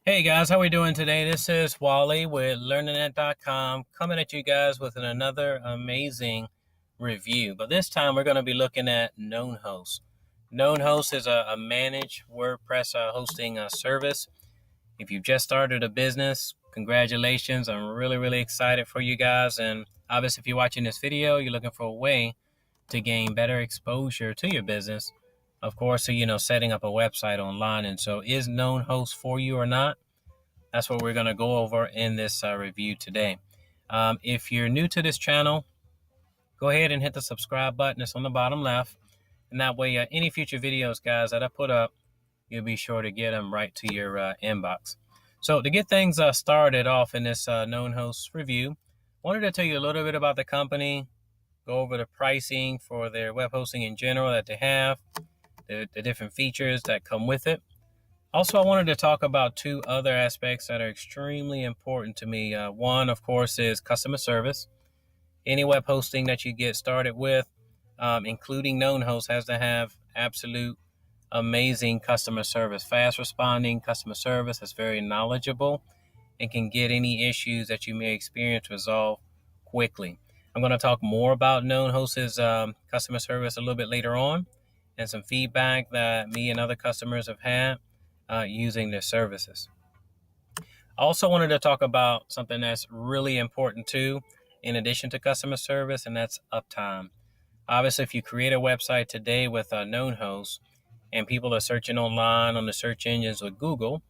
Hey guys, how we doing today? This is Wally with LearningNet.com coming at you guys with another amazing review. But this time we're going to be looking at Knownhost. Knownhost is a managed WordPress hosting service. If you've just started a business, congratulations. I'm really excited for you guys. And obviously, if you're watching this video, you're looking for a way to gain better exposure to your business. Of course, so setting up a website online. And so is Knownhost for you or not? That's what we're going to go over in this review today. If you're new to this channel, go ahead and hit the subscribe button. It's on the bottom left. And that way, any future videos, guys, that I put up, you'll be sure to get them right to your inbox. So to get things started off in this Knownhost review, I wanted to tell you a little bit about the company, go over the pricing for their web hosting in general that they have, the different features that come with it. Also, I wanted to talk about two other aspects that are extremely important to me. One, of course, is customer service. Any web hosting that you get started with, including Knownhost, has to have absolute amazing customer service, fast responding customer service that's very knowledgeable and can get any issues that you may experience resolved quickly. I'm going to talk more about Knownhost's customer service a little bit later on and some feedback that me and other customers have had using their services. I also wanted to talk about something that's really important too, in addition to customer service, and that's uptime. Obviously, if you create a website today with a Knownhost and people are searching online on the search engines with Google,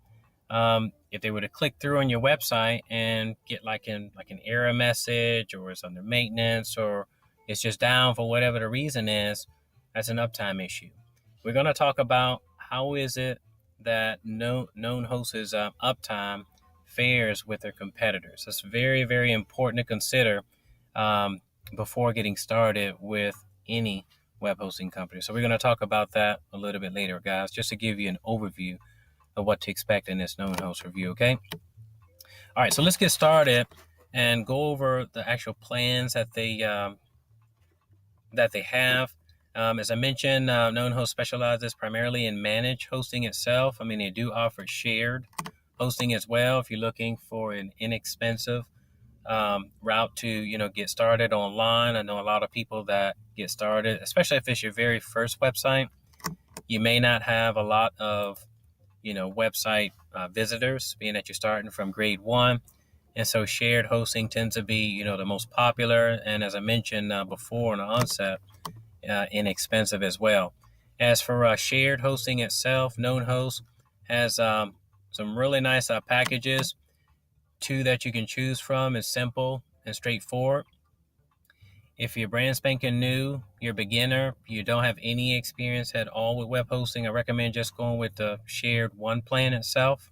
if they were to click through on your website and get like an error message, or it's under maintenance, or it's just down for whatever the reason is, that's an uptime issue. We're going to talk about how is it that Knownhost's uptime fares with their competitors. It's very important to consider before getting started with any web hosting company. So we're going to talk about that a little bit later, guys, just to give you an overview of what to expect in this Knownhost review, okay? All right, so let's get started and go over the actual plans that they have. As I mentioned, Knownhost specializes primarily in managed hosting itself. I mean, they do offer shared hosting as well if you're looking for an inexpensive route to get started online. I know a lot of people that get started, especially if it's your very first website. You may not have a lot of website visitors, being that you're starting from grade one. And so shared hosting tends to be the most popular, and as I mentioned before in the onset, inexpensive as well. As for shared hosting itself, Knownhost has some really nice packages. Two that you can choose from is simple and straightforward. If you're brand spanking new, you're a beginner, you don't have any experience at all with web hosting, I recommend just going with the shared one plan itself.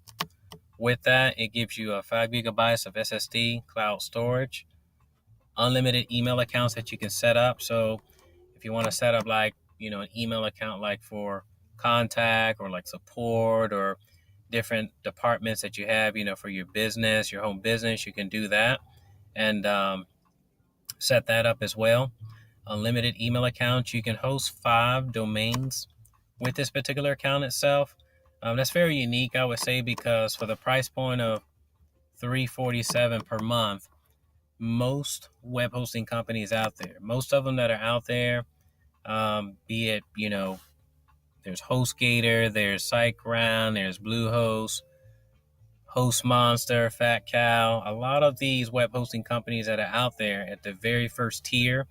With that, it gives you 5 gigabytes of SSD cloud storage, unlimited email accounts that you can set up. So if you want to set up an email account like for contact or like support or different departments that you have, for your business, your home business, you can do that and set that up as well. Unlimited email accounts. You can host 5 domains with this particular account itself. That's very unique, I would say, because for the price point of $347 per month, most web hosting companies out there, most of them that are out there, be it, there's HostGator, there's SiteGround, there's Bluehost, HostMonster, Fat Cow. A lot of these web hosting companies that are out there at the very first tier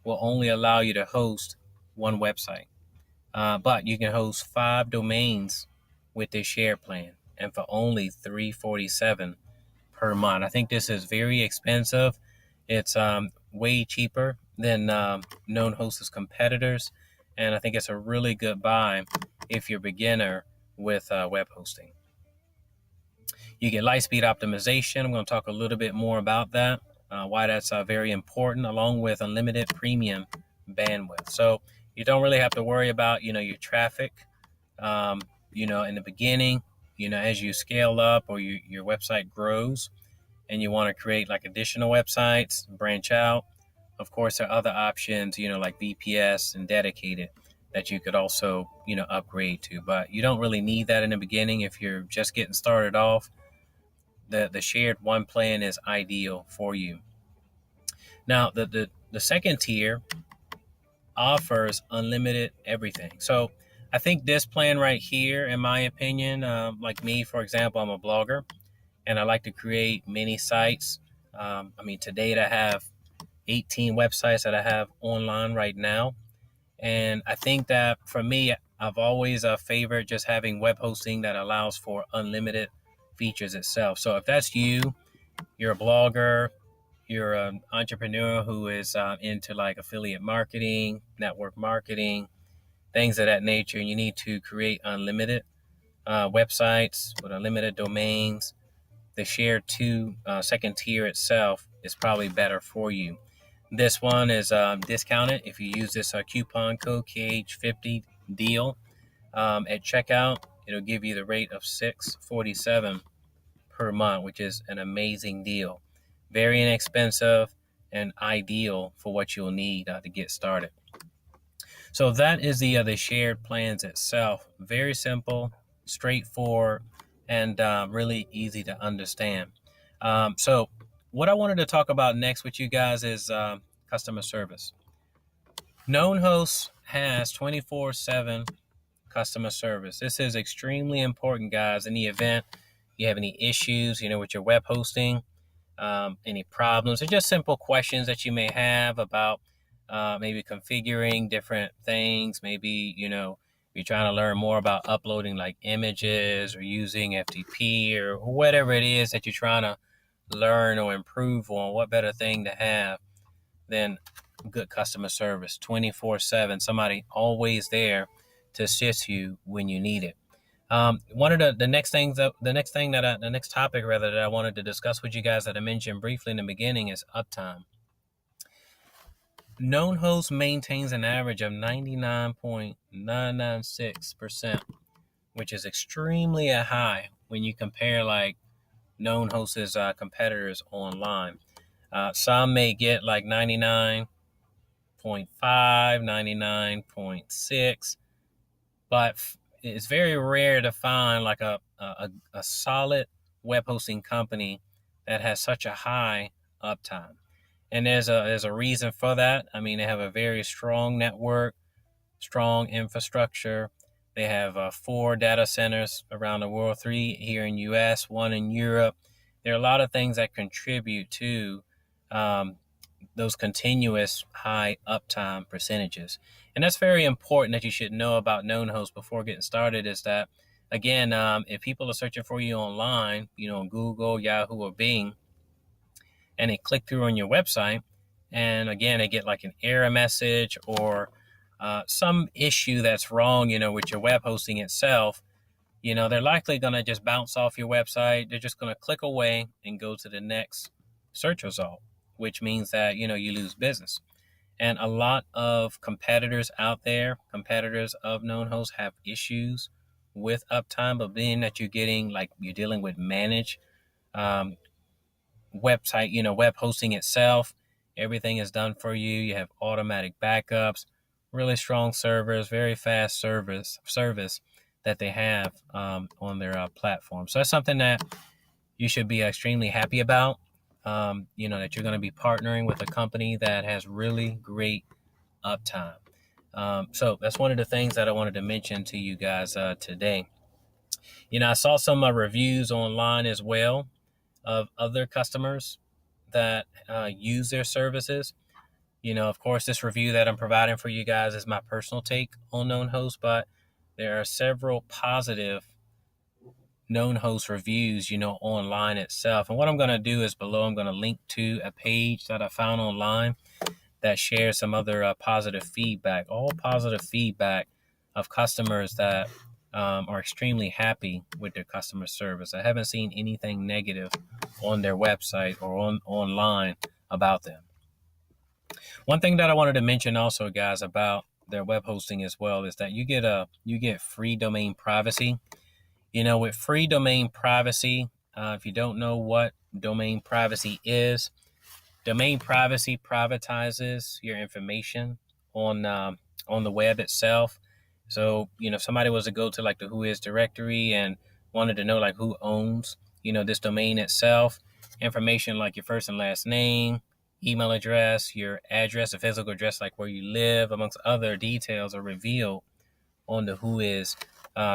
will only allow you to host one website. But you can host 5 domains with this share plan, and for only $347 per month. I think this is very expensive. It's way cheaper than Knownhost's competitors, and I think it's a really good buy if you're a beginner with web hosting. You get light speed optimization. I'm going to talk a little bit more about that, why that's very important, along with unlimited premium bandwidth. So you don't really have to worry about your traffic in the beginning. As you scale up or your website grows and you want to create like additional websites, branch out. Of course, there are other options, like VPS and dedicated that you could also, upgrade to. But you don't really need that in the beginning if you're just getting started off. The shared one plan is ideal for you. Now, the second tier offers unlimited everything. So I think this plan right here, in my opinion, like me, for example, I'm a blogger and I like to create mini sites. To date, I have 18 websites that I have online right now. And I think that for me, I've always favored just having web hosting that allows for unlimited features itself. So if that's you, you're a blogger, you're an entrepreneur who is into like affiliate marketing, network marketing, things of that nature, and you need to create unlimited websites with unlimited domains, the shared second tier itself is probably better for you. This one is discounted if you use this coupon code KH50 deal at checkout. It'll give you the rate of $647 per month, which is an amazing deal. Very inexpensive and ideal for what you'll need to get started. So that is the shared plans itself. Very simple, straightforward, and really easy to understand. So what I wanted to talk about next with you guys is customer service. Knownhost has 24/7 customer service. This is extremely important, guys. In the event you have any issues, with your web hosting, any problems, or just simple questions that you may have about maybe configuring different things. Maybe, you're trying to learn more about uploading like images or using FTP or whatever it is that you're trying to learn or improve on. What better thing to have than good customer service 24/7, somebody always there to assist you when you need it. One of the next topic that I wanted to discuss with you guys that I mentioned briefly in the beginning is uptime. Knownhost maintains an average of 99.996%, which is extremely high when you compare like Knownhost's competitors online. Some may get like 99.5, 99.6, but it's very rare to find like a solid web hosting company that has such a high uptime. And there's a reason for that. They have a very strong network, strong infrastructure. They have 4 data centers around the world, 3 here in US, 1 in Europe. There are a lot of things that contribute to those continuous high uptime percentages. And that's very important that you should know about Knownhost before getting started is that, again, if people are searching for you online, on Google, Yahoo, or Bing, and they click through on your website, and again, they get like an error message or some issue that's wrong, with your web hosting itself, they're likely going to just bounce off your website. They're just going to click away and go to the next search result, which means that, you lose business. And a lot of competitors out there, competitors of Knownhost, have issues with uptime, but being that you're dealing with managed website, web hosting itself, everything is done for you. You have automatic backups, really strong servers, very fast service that they have on their platform. So that's something that you should be extremely happy about. That you're going to be partnering with a company that has really great uptime. So that's one of the things that I wanted to mention to you guys today. I saw some reviews online as well of other customers that use their services. Of course, this review that I'm providing for you guys is my personal take on Knownhost, but there are several positive Knownhost reviews, online itself. And what I'm going to do is below, I'm going to link to a page that I found online that shares some other positive feedback, all positive feedback of customers that are extremely happy with their customer service. I haven't seen anything negative on their website or online about them. One thing that I wanted to mention also, guys, about their web hosting as well is that you get free domain privacy. With free domain privacy, if you don't know what domain privacy is, domain privacy privatizes your information on the web itself. So, if somebody was to go to like the Who Is directory and wanted to know like who owns, this domain itself, information like your first and last name, email address, your address, a physical address like where you live, amongst other details are revealed on the Who Is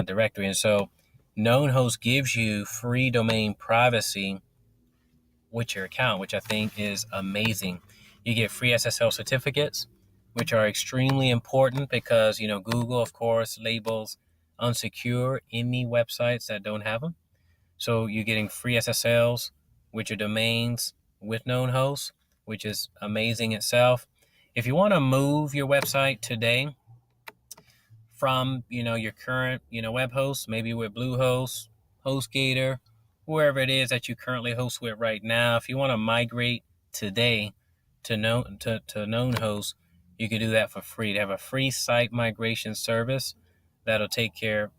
directory. And so Knownhost gives you free domain privacy with your account, which I think is amazing. You get free SSL certificates, which are extremely important because, Google, of course, labels unsecure any websites that don't have them. So you're getting free SSLs with your domains with Knownhost, which is amazing itself. If you want to move your website today from, your current, web host, maybe with Bluehost, HostGator, wherever it is that you currently host with right now. If you want to migrate today to Knownhost, you can do that for free. They have a free site migration service that'll take care of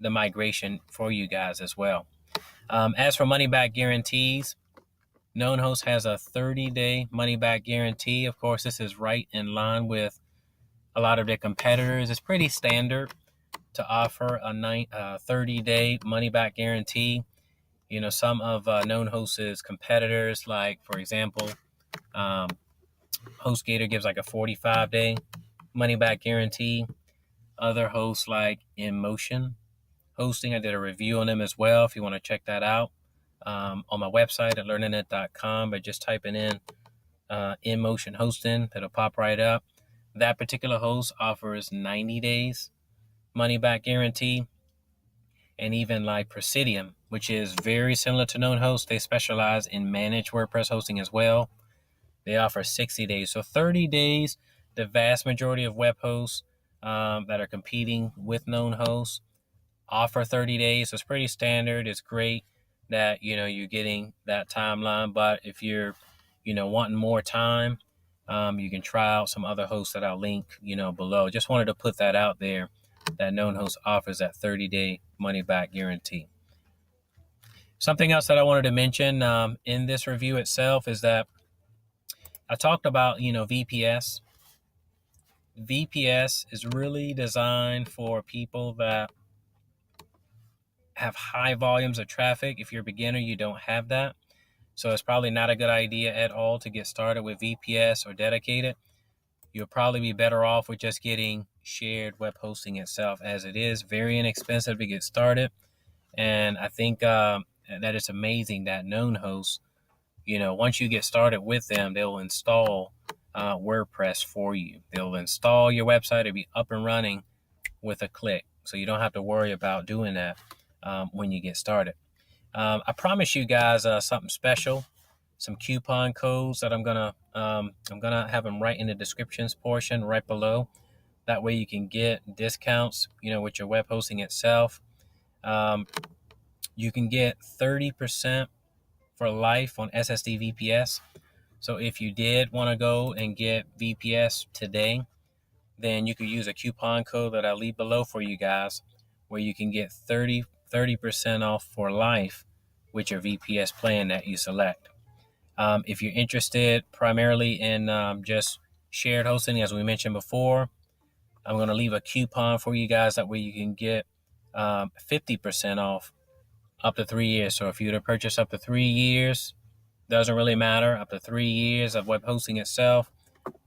the migration for you guys as well. As for money back guarantees, Knownhost has a 30-day money back guarantee. Of course, this is right in line with a lot of their competitors. It's pretty standard to offer a 30-day money-back guarantee. Some of Knownhost's competitors, like, for example, HostGator gives like a 45-day money-back guarantee. Other hosts like InMotion Hosting, I did a review on them as well if you want to check that out on my website at learninit.com by just typing in InMotion Hosting. That'll pop right up. That particular host offers 90 days money back guarantee. And even like Presidium, which is very similar to Knownhost, they specialize in managed WordPress hosting as well. They offer 60 days. So 30 days, the vast majority of web hosts that are competing with Knownhost offer 30 days. So it's pretty standard. It's great that, you're getting that timeline. But if you're, wanting more time, you can try out some other hosts that I'll link, below. Just wanted to put that out there, that Knownhost offers that 30-day money-back guarantee. Something else that I wanted to mention in this review itself is that I talked about, VPS. VPS is really designed for people that have high volumes of traffic. If you're a beginner, you don't have that. So it's probably not a good idea at all to get started with VPS or dedicated. You'll probably be better off with just getting shared web hosting itself, as it is very inexpensive to get started. And I think that it's amazing that Knownhost, once you get started with them, they'll install WordPress for you. They'll install your website. It'll be up and running with a click. So you don't have to worry about doing that when you get started. I promise you guys something special, some coupon codes that I'm gonna have them right in the descriptions portion right below. That way you can get discounts, with your web hosting itself. You can get 30% for life on SSD VPS. So if you did want to go and get VPS today, then you could use a coupon code that I'll leave below for you guys, where you can get 30% off for life with your VPS plan that you select. If you're interested primarily in just shared hosting, as we mentioned before, I'm going to leave a coupon for you guys. That way you can get 50% off up to 3 years. So if you were to purchase up to 3 years, doesn't really matter. Up to 3 years of web hosting itself,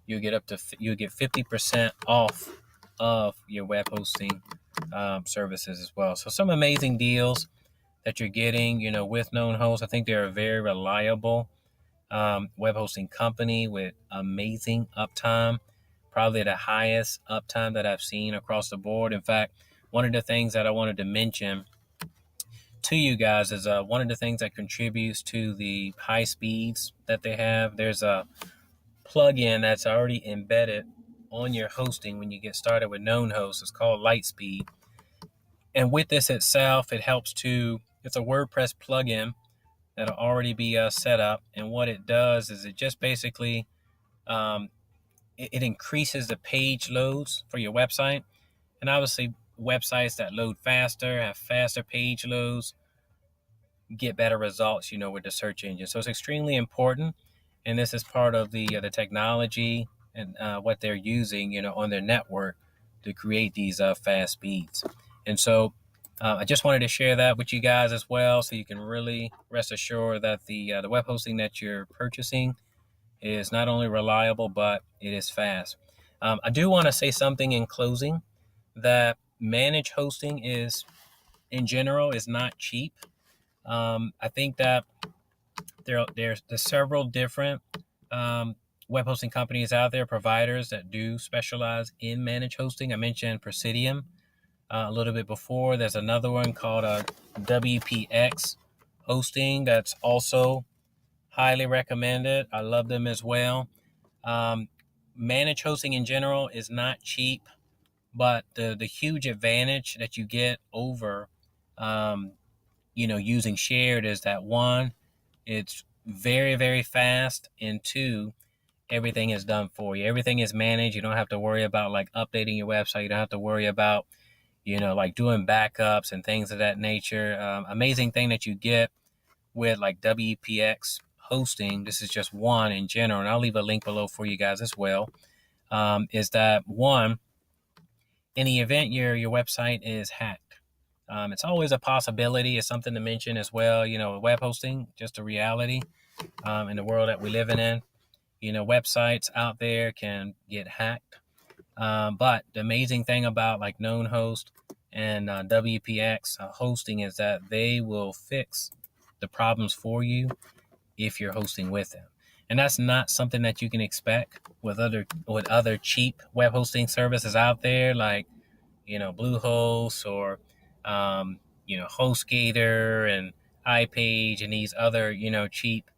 you'll get 50% off of your web hosting services as well. So some amazing deals that you're getting, with Knownhost. I think they're a very reliable web hosting company with amazing uptime, probably the highest uptime that I've seen across the board. In fact, one of the things that I wanted to mention to you guys is one of the things that contributes to the high speeds that they have. There's a plugin that's already embedded on your hosting when you get started with Knownhost. It's called Lightspeed. And with this itself, it's a WordPress plugin that'll already be set up. And what it does is it just basically, it increases the page loads for your website. And obviously websites that load faster, have faster page loads, get better results, with the search engine. So it's extremely important. And this is part of the technology and what they're using, on their network to create these fast speeds. And so I just wanted to share that with you guys as well, so you can really rest assured that the web hosting that you're purchasing is not only reliable, but it is fast. I do want to say something in closing, that managed hosting is, in general, is not cheap. I think that there's several different web hosting companies out there, providers that do specialize in managed hosting. I mentioned Presidium a little bit before. There's another one called WPX Hosting that's also highly recommended. I love them as well. Managed hosting in general is not cheap, but the huge advantage that you get over using shared is that, one, it's very, very fast, and two, everything is done for you. Everything is managed. You don't have to worry about like updating your website. You don't have to worry about like doing backups and things of that nature. Amazing thing that you get with like WPX hosting, this is just one in general, and I'll leave a link below for you guys as well, is that, one, in the event your website is hacked, it's always a possibility. It's something to mention as well. Web hosting, just a reality in the world that we're living in. Websites out there can get hacked. But the amazing thing about like Knownhost and WPX hosting is that they will fix the problems for you if you're hosting with them. And that's not something that you can expect with other cheap web hosting services out there, like Bluehost or HostGator and iPage and these other cheap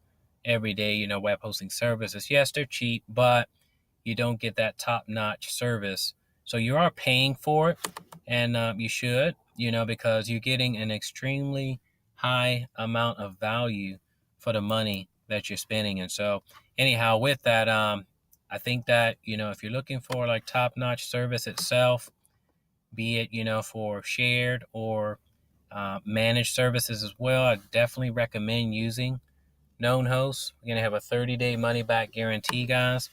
everyday web hosting services. Yes, they're cheap, but you don't get that top-notch service. So you are paying for it, and you should, because you're getting an extremely high amount of value for the money that you're spending. And so anyhow, with that, I think that, if you're looking for like top-notch service itself, be it, for shared or managed services as well, I definitely recommend using Knownhost. We're going to have a 30-day money-back guarantee, guys,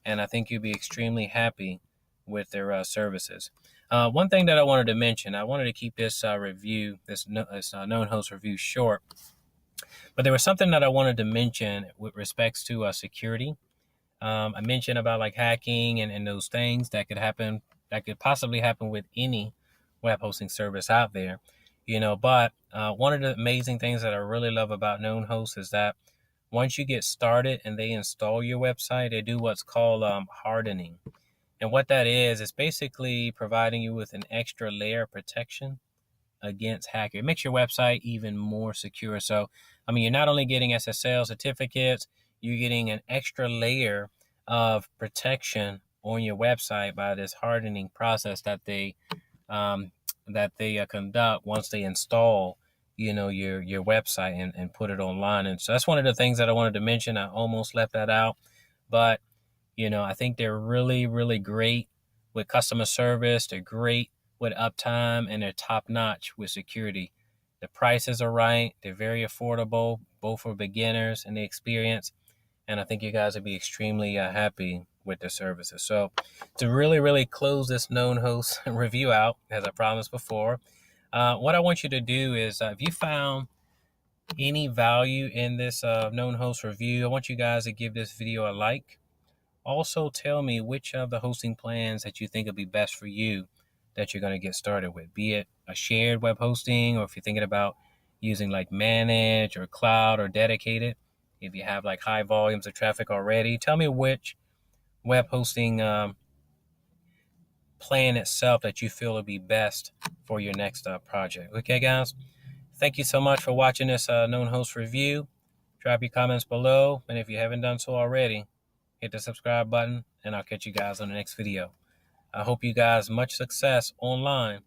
and I think you'll be extremely happy with their services. One thing that I wanted to mention, I wanted to keep this review, this Knownhost review short, but there was something that I wanted to mention with respects to security. I mentioned about like hacking and those things that could happen, that could possibly happen with any web hosting service out there. But one of the amazing things that I really love about Knownhost is that once you get started and they install your website, they do what's called hardening. And what that is basically providing you with an extra layer of protection against hackers. It makes your website even more secure. So, you're not only getting SSL certificates, you're getting an extra layer of protection on your website by this hardening process that they conduct once they install your website and put it online. And so that's one of the things that I wanted to mention. I almost left that out, but I think they're really, really great with customer service. They're great with uptime, and they're top notch with security. The prices are right. They're very affordable, both for beginners and the experience. And I think you guys will be extremely happy with the services. So to really, really close this Knownhost review out, as I promised before, what I want you to do is, if you found any value in this Knownhost review, I want you guys to give this video a like. Also, tell me which of the hosting plans that you think would be best for you that you're going to get started with, be it a shared web hosting, or if you're thinking about using like managed or cloud or dedicated. If you have like high volumes of traffic already, tell me which web hosting plan itself that you feel would be best for your next project. Okay, guys? Thank you so much for watching this Knownhost review. Drop your comments below, and if you haven't done so already, hit the subscribe button, and I'll catch you guys on the next video. I hope you guys much success online